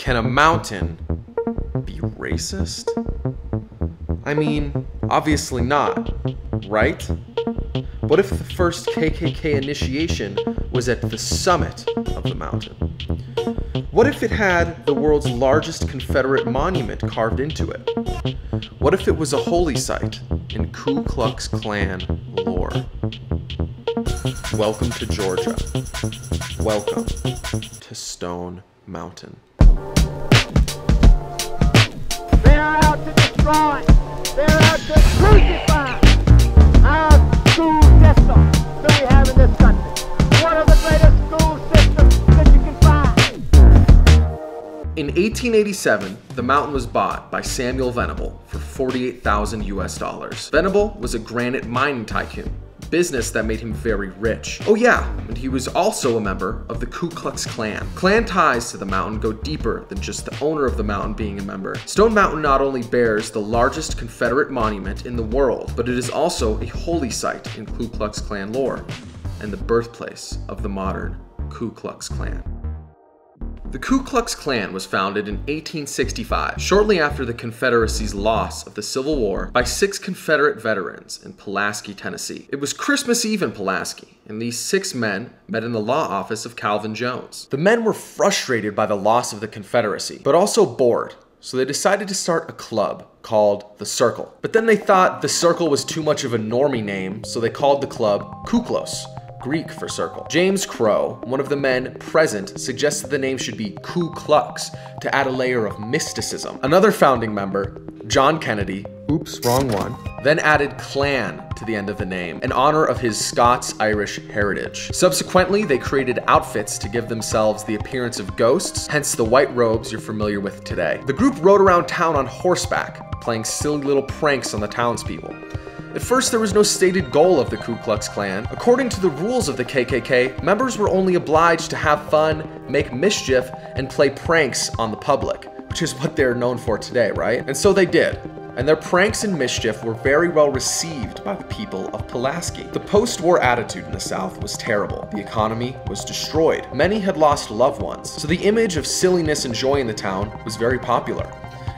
Can a mountain be racist? I mean, obviously not, right? What if the first KKK initiation was at the summit of the mountain? What if it had the world's largest Confederate monument carved into it? What if it was a holy site in Ku Klux Klan lore? Welcome to Georgia. Welcome to Stone Mountain. They're out to destroy. They're out to crucify our school system that we have in this country. One of the greatest school systems that you can find. In 1887, the mountain was bought by Samuel Venable for $48,000 US. Venable was a granite mining tycoon, business that made him very rich. Oh yeah, and he was also a member of the Ku Klux Klan. Klan ties to the mountain go deeper than just the owner of the mountain being a member. Stone Mountain not only bears the largest Confederate monument in the world, but it is also a holy site in Ku Klux Klan lore, and the birthplace of the modern Ku Klux Klan. The Ku Klux Klan was founded in 1865, shortly after the Confederacy's loss of the Civil War by 6 Confederate veterans in Pulaski, Tennessee. It was Christmas Eve in Pulaski, and these 6 men met in the law office of Calvin Jones. The men were frustrated by the loss of the Confederacy, but also bored, so they decided to start a club called the Circle. But then they thought the Circle was too much of a normie name, so they called the club Ku Klux, Greek for circle. James Crow, one of the men present, suggested the name should be Ku Klux to add a layer of mysticism. Another founding member, John Kennedy, oops, wrong one, then added Klan to the end of the name in honor of his Scots-Irish heritage. Subsequently, they created outfits to give themselves the appearance of ghosts, hence the white robes you're familiar with today. The group rode around town on horseback, playing silly little pranks on the townspeople. At first, there was no stated goal of the Ku Klux Klan. According to the rules of the KKK, members were only obliged to have fun, make mischief, and play pranks on the public, which is what they're known for today, right? And so they did. And their pranks and mischief were very well received by the people of Pulaski. The post-war attitude in the South was terrible. The economy was destroyed. Many had lost loved ones. So the image of silliness and joy in the town was very popular,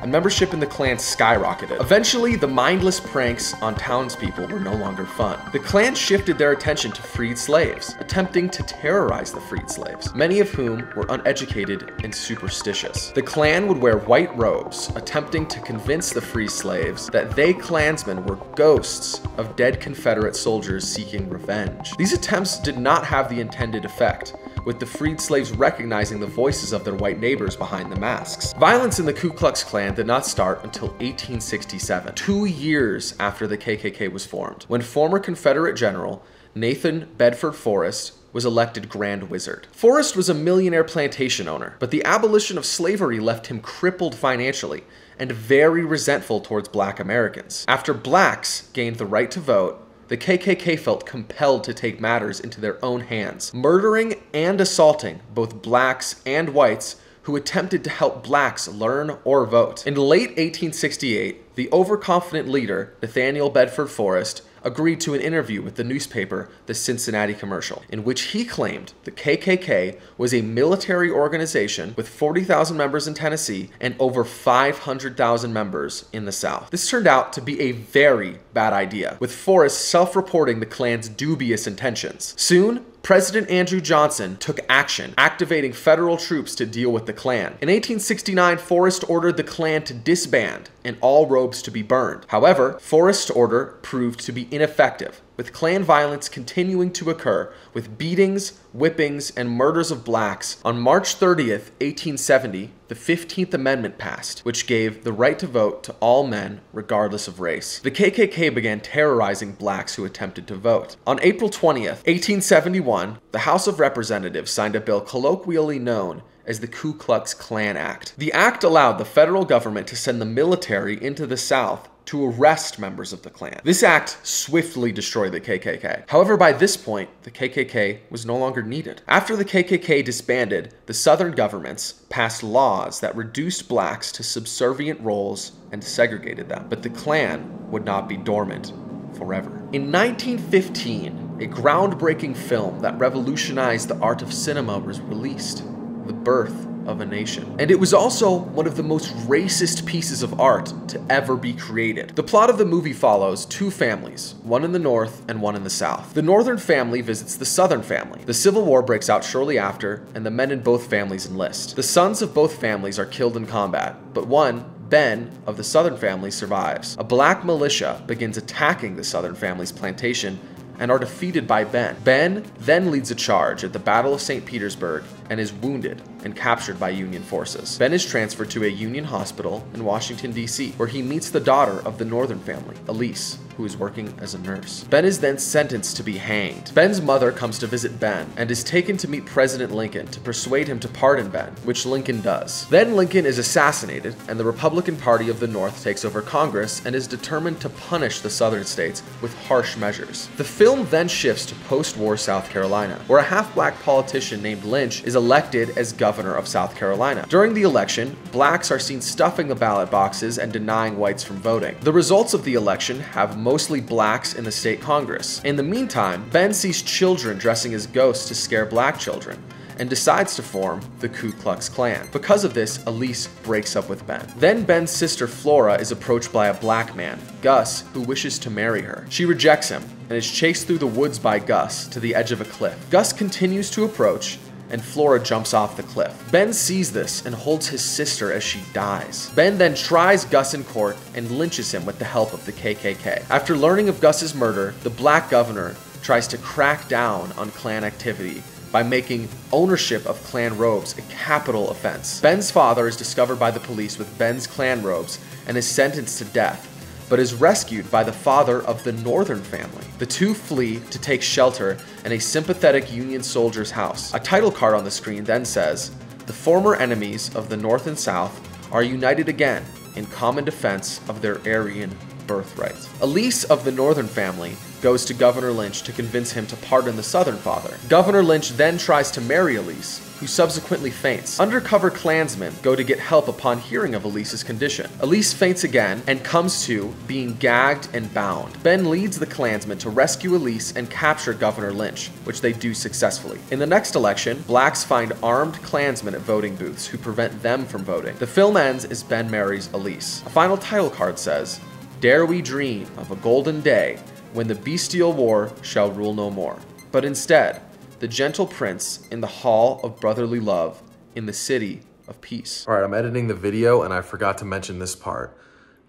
and membership in the Klan skyrocketed. Eventually, the mindless pranks on townspeople were no longer fun. The Klan shifted their attention to freed slaves, attempting to terrorize the freed slaves, many of whom were uneducated and superstitious. The Klan would wear white robes, attempting to convince the free slaves that they Klansmen were ghosts of dead Confederate soldiers seeking revenge. These attempts did not have the intended effect, with the freed slaves recognizing the voices of their white neighbors behind the masks. Violence in the Ku Klux Klan did not start until 1867, 2 years after the KKK was formed, when former Confederate General Nathan Bedford Forrest was elected Grand Wizard. Forrest was a millionaire plantation owner, but the abolition of slavery left him crippled financially and very resentful towards Black Americans. After blacks gained the right to vote, the KKK felt compelled to take matters into their own hands, murdering and assaulting both blacks and whites who attempted to help blacks learn or vote. In late 1868, the overconfident leader, Nathaniel Bedford Forrest, agreed to an interview with the newspaper The Cincinnati Commercial, in which he claimed the KKK was a military organization with 40,000 members in Tennessee and over 500,000 members in the South. This turned out to be a very bad idea, with Forrest self-reporting the Klan's dubious intentions. Soon, President Andrew Johnson took action, activating federal troops to deal with the Klan. In 1869, Forrest ordered the Klan to disband and all robes to be burned. However, Forrest's order proved to be ineffective, with Klan violence continuing to occur, with beatings, whippings, and murders of blacks. On March 30th, 1870, the 15th Amendment passed, which gave the right to vote to all men, regardless of race. The KKK began terrorizing blacks who attempted to vote. On April 20th, 1871, the House of Representatives signed a bill colloquially known as the Ku Klux Klan Act. The act allowed the federal government to send the military into the South to arrest members of the Klan. This act swiftly destroyed the KKK. However, by this point, the KKK was no longer needed. After the KKK disbanded, the Southern governments passed laws that reduced blacks to subservient roles and segregated them. But the Klan would not be dormant forever. In 1915, a groundbreaking film that revolutionized the art of cinema was released, The Birth of a nation. And it was also one of the most racist pieces of art to ever be created. The plot of the movie follows two families, one in the North and one in the South. The Northern family visits the Southern family. The Civil War breaks out shortly after, and the men in both families enlist. The sons of both families are killed in combat, but one, Ben, of the Southern family, survives. A black militia begins attacking the Southern family's plantation and are defeated by Ben. Ben then leads a charge at the Battle of St. Petersburg and is wounded and captured by Union forces. Ben is transferred to a Union hospital in Washington, D.C., where he meets the daughter of the Northern family, Elise, who is working as a nurse. Ben is then sentenced to be hanged. Ben's mother comes to visit Ben and is taken to meet President Lincoln to persuade him to pardon Ben, which Lincoln does. Then Lincoln is assassinated, and the Republican Party of the North takes over Congress and is determined to punish the Southern states with harsh measures. The film then shifts to post-war South Carolina, where a half-black politician named Lynch is elected as governor of South Carolina. During the election, blacks are seen stuffing the ballot boxes and denying whites from voting. The results of the election have mostly blacks in the state Congress. In the meantime, Ben sees children dressing as ghosts to scare black children and decides to form the Ku Klux Klan. Because of this, Elise breaks up with Ben. Then Ben's sister Flora is approached by a black man, Gus, who wishes to marry her. She rejects him and is chased through the woods by Gus to the edge of a cliff. Gus continues to approach, and Flora jumps off the cliff. Ben sees this and holds his sister as she dies. Ben then tries Gus in court and lynches him with the help of the KKK. After learning of Gus's murder, the black governor tries to crack down on Klan activity by making ownership of Klan robes a capital offense. Ben's father is discovered by the police with Ben's Klan robes and is sentenced to death, but is rescued by the father of the Northern family. The two flee to take shelter in a sympathetic Union soldier's house. A title card on the screen then says, "The former enemies of the North and South are united again in common defense of their Aryan birthright." Elise of the Northern family goes to Governor Lynch to convince him to pardon the Southern father. Governor Lynch then tries to marry Elise, who subsequently faints. Undercover Klansmen go to get help upon hearing of Elise's condition. Elise faints again and comes to being gagged and bound. Ben leads the Klansmen to rescue Elise and capture Governor Lynch, which they do successfully. In the next election, blacks find armed Klansmen at voting booths who prevent them from voting. The film ends as Ben marries Elise. A final title card says, "Dare we dream of a golden day when the bestial war shall rule no more, but instead, the gentle prince in the hall of brotherly love in the city of peace." All right, I'm editing the video and I forgot to mention this part.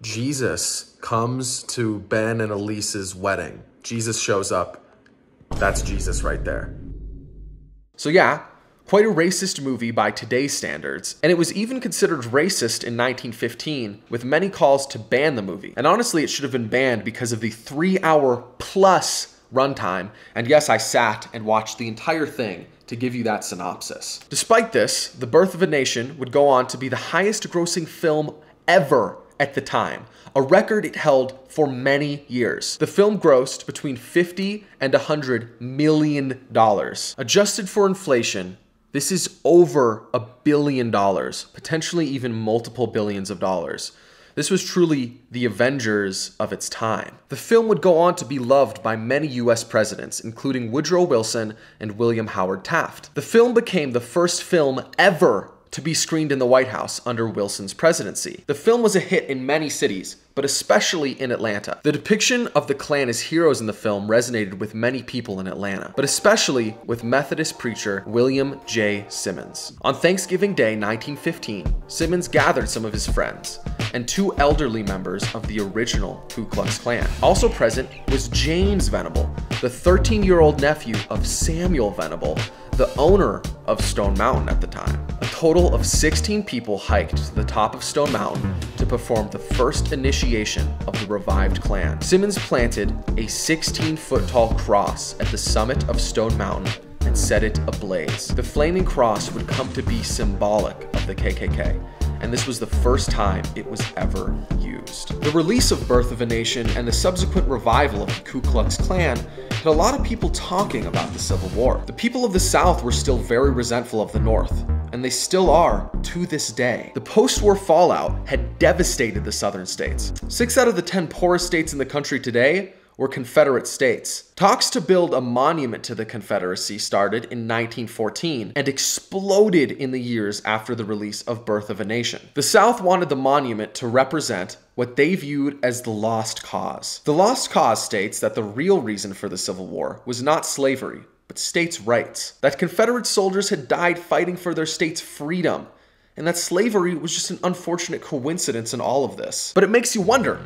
Jesus comes to Ben and Elise's wedding. Jesus shows up. That's Jesus right there. So yeah, quite a racist movie by today's standards, and it was even considered racist in 1915, with many calls to ban the movie. And honestly, it should have been banned because of the 3-hour plus runtime, and yes, I sat and watched the entire thing to give you that synopsis. Despite this, The Birth of a Nation would go on to be the highest grossing film ever at the time, a record it held for many years. The film grossed between $50 and $100 million. Adjusted for inflation, this is over $1 billion, potentially even multiple billions of dollars. This was truly the Avengers of its time. The film would go on to be loved by many US presidents, including Woodrow Wilson and William Howard Taft. The film became the first film ever to be screened in the White House under Wilson's presidency. The film was a hit in many cities, but especially in Atlanta. The depiction of the Klan as heroes in the film resonated with many people in Atlanta, but especially with Methodist preacher William J. Simmons. On Thanksgiving Day 1915, Simmons gathered some of his friends and 2 elderly members of the original Ku Klux Klan. Also present was James Venable, the 13-year-old nephew of Samuel Venable, the owner of Stone Mountain at the time. A total of 16 people hiked to the top of Stone Mountain to perform the first initiation of the revived Klan. Simmons planted a 16-foot tall cross at the summit of Stone Mountain and set it ablaze. The flaming cross would come to be symbolic of the KKK, and this was the first time it was ever used. The release of Birth of a Nation and the subsequent revival of the Ku Klux Klan had a lot of people talking about the Civil War. The people of the South were still very resentful of the North, and they still are to this day. The post-war fallout had devastated the Southern states. 6 out of the 10 poorest states in the country today were Confederate states. Talks to build a monument to the Confederacy started in 1914 and exploded in the years after the release of Birth of a Nation. The South wanted the monument to represent what they viewed as the lost cause. The lost cause states that the real reason for the Civil War was not slavery, but states' rights. That Confederate soldiers had died fighting for their state's freedom, and that slavery was just an unfortunate coincidence in all of this. But it makes you wonder,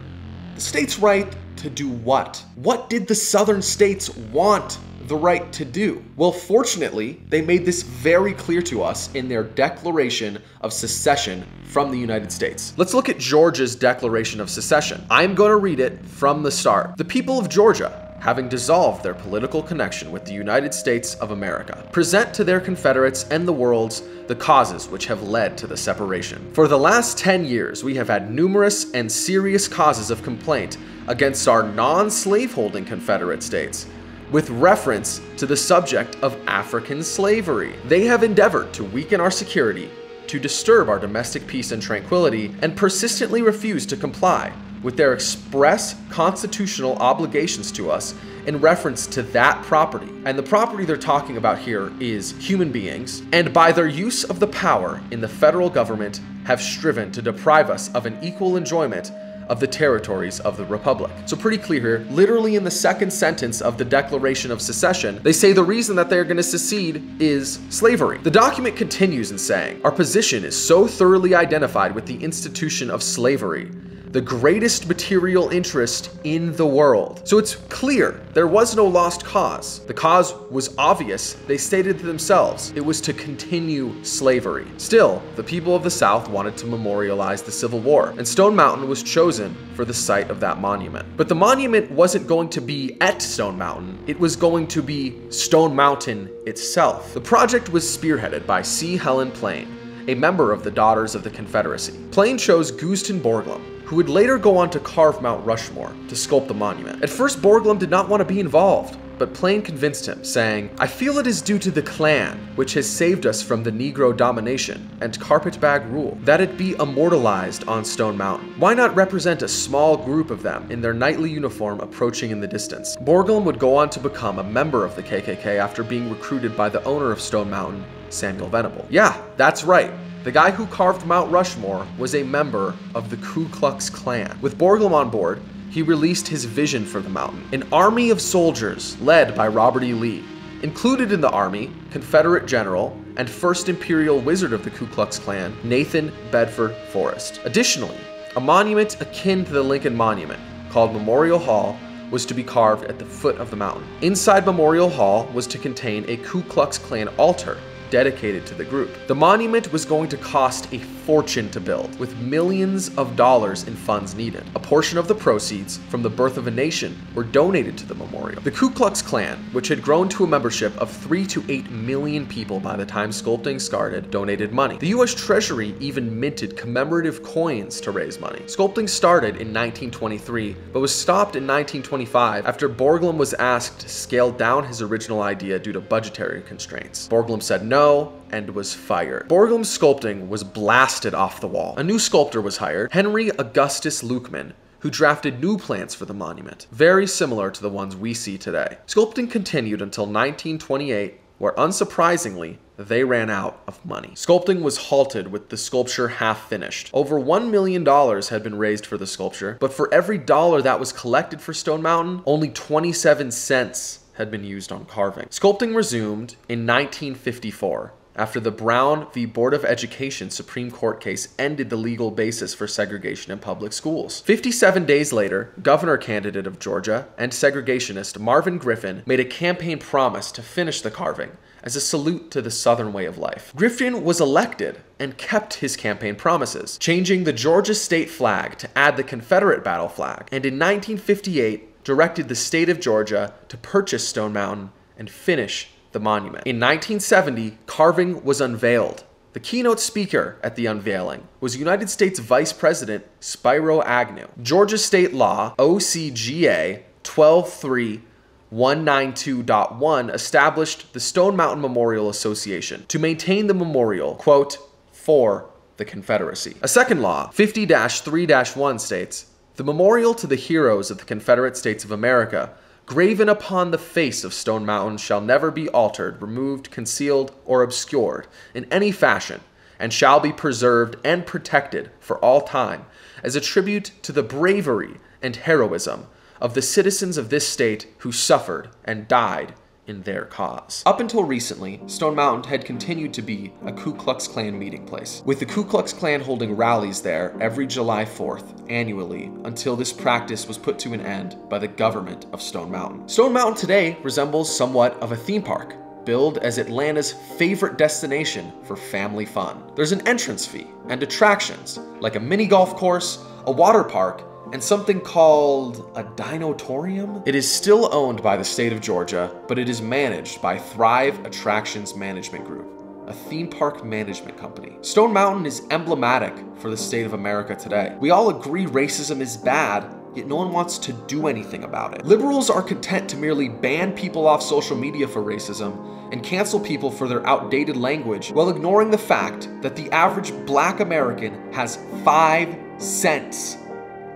the states' right to do what? What did the Southern states want the right to do? Well, fortunately, they made this very clear to us in their Declaration of Secession from the United States. Let's look at Georgia's Declaration of Secession. I'm going to read it from the start. The people of Georgia, having dissolved their political connection with the United States of America, present to their Confederates and the worlds the causes which have led to the separation. For the last 10 years, we have had numerous and serious causes of complaint against our non-slaveholding Confederate states, with reference to the subject of African slavery. They have endeavored to weaken our security, to disturb our domestic peace and tranquility, and persistently refuse to comply with their express constitutional obligations to us in reference to that property. And the property they're talking about here is human beings, and by their use of the power in the federal government have striven to deprive us of an equal enjoyment of the territories of the Republic. So pretty clear here, literally in the second sentence of the Declaration of Secession, they say the reason that they're going to secede is slavery. The document continues in saying, our position is so thoroughly identified with the institution of slavery, the greatest material interest in the world. So it's clear there was no lost cause. The cause was obvious. They stated to themselves it was to continue slavery. Still, the people of the South wanted to memorialize the Civil War, and Stone Mountain was chosen for the site of that monument. But the monument wasn't going to be at Stone Mountain. It was going to be Stone Mountain itself. The project was spearheaded by C. Helen Plain, a member of the Daughters of the Confederacy. Plain chose Guston Borglum, who would later go on to carve Mount Rushmore to sculpt the monument. At first, Borglum did not want to be involved, but Plain convinced him, saying, I feel it is due to the Klan, which has saved us from the Negro domination and carpetbag rule, that it be immortalized on Stone Mountain. Why not represent a small group of them in their knightly uniform approaching in the distance? Borglum would go on to become a member of the KKK after being recruited by the owner of Stone Mountain, Samuel Venable. Yeah, that's right. The guy who carved Mount Rushmore was a member of the Ku Klux Klan. With Borglum on board, he released his vision for the mountain. An army of soldiers led by Robert E. Lee. Included in the army, Confederate General and First Imperial Wizard of the Ku Klux Klan, Nathan Bedford Forrest. Additionally, a monument akin to the Lincoln Monument, called Memorial Hall, was to be carved at the foot of the mountain. Inside Memorial Hall was to contain a Ku Klux Klan altar dedicated to the group. The monument was going to cost a fortune to build, with millions of dollars in funds needed. A portion of the proceeds from the Birth of a Nation were donated to the memorial. The Ku Klux Klan, which had grown to a membership of 3 to 8 million people by the time sculpting started, donated money. The US Treasury even minted commemorative coins to raise money. Sculpting started in 1923, but was stopped in 1925 after Borglum was asked to scale down his original idea due to budgetary constraints. Borglum said no and was fired. Borglum's sculpting was blasted off the wall. A new sculptor was hired, Henry Augustus Lukeman, who drafted new plans for the monument, very similar to the ones we see today. Sculpting continued until 1928, where unsurprisingly, they ran out of money. Sculpting was halted with the sculpture half finished. Over $1 million had been raised for the sculpture, but for every dollar that was collected for Stone Mountain, only 27 cents had been used on carving. Sculpting resumed in 1954 after the Brown v. Board of Education Supreme Court case ended the legal basis for segregation in public schools. 57 days later, governor candidate of Georgia and segregationist Marvin Griffin made a campaign promise to finish the carving as a salute to the Southern way of life. Griffin was elected and kept his campaign promises, changing the Georgia state flag to add the Confederate battle flag, and in 1958, directed the state of Georgia to purchase Stone Mountain and finish the monument. In 1970, carving was unveiled. The keynote speaker at the unveiling was United States Vice President Spiro Agnew. Georgia State Law OCGA 123192.1 established the Stone Mountain Memorial Association to maintain the memorial, quote, for the Confederacy. A second law, 50-3-1, states, The memorial to the heroes of the Confederate States of America, graven upon the face of Stone Mountain, shall never be altered, removed, concealed, or obscured in any fashion, and shall be preserved and protected for all time as a tribute to the bravery and heroism of the citizens of this state who suffered and died in their cause. Up until recently, Stone Mountain had continued to be a Ku Klux Klan meeting place, with the Ku Klux Klan holding rallies there every July 4th annually until this practice was put to an end by the government of Stone Mountain. Stone Mountain today resembles somewhat of a theme park, billed as Atlanta's favorite destination for family fun. There's an entrance fee and attractions like a mini golf course, a water park, and something called a dinotorium? It is still owned by the state of Georgia, but it is managed by Thrive Attractions Management Group, a theme park management company. Stone Mountain is emblematic for the state of America today. We all agree racism is bad, yet no one wants to do anything about it. Liberals are content to merely ban people off social media for racism and cancel people for their outdated language while ignoring the fact that the average Black American has 5 cents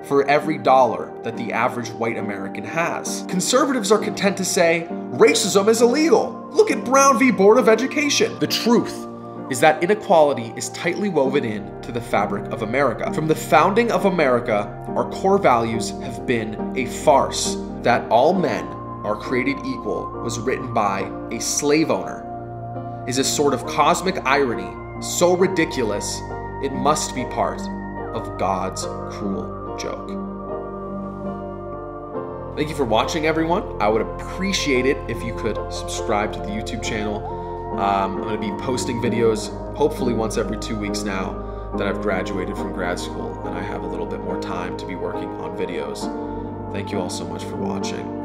for every dollar that the average white American has. Conservatives are content to say, racism is illegal. Look at Brown v. Board of Education. The truth is that inequality is tightly woven into the fabric of America. From the founding of America, our core values have been a farce. That all men are created equal was written by a slave owner is a sort of cosmic irony so ridiculous it must be part of God's cruel joke. Thank you for watching, everyone. I would appreciate it if you could subscribe to the YouTube channel. I'm going to be posting videos hopefully once every 2 weeks now that I've graduated from grad school and I have a little bit more time to be working on videos. Thank you all so much for watching.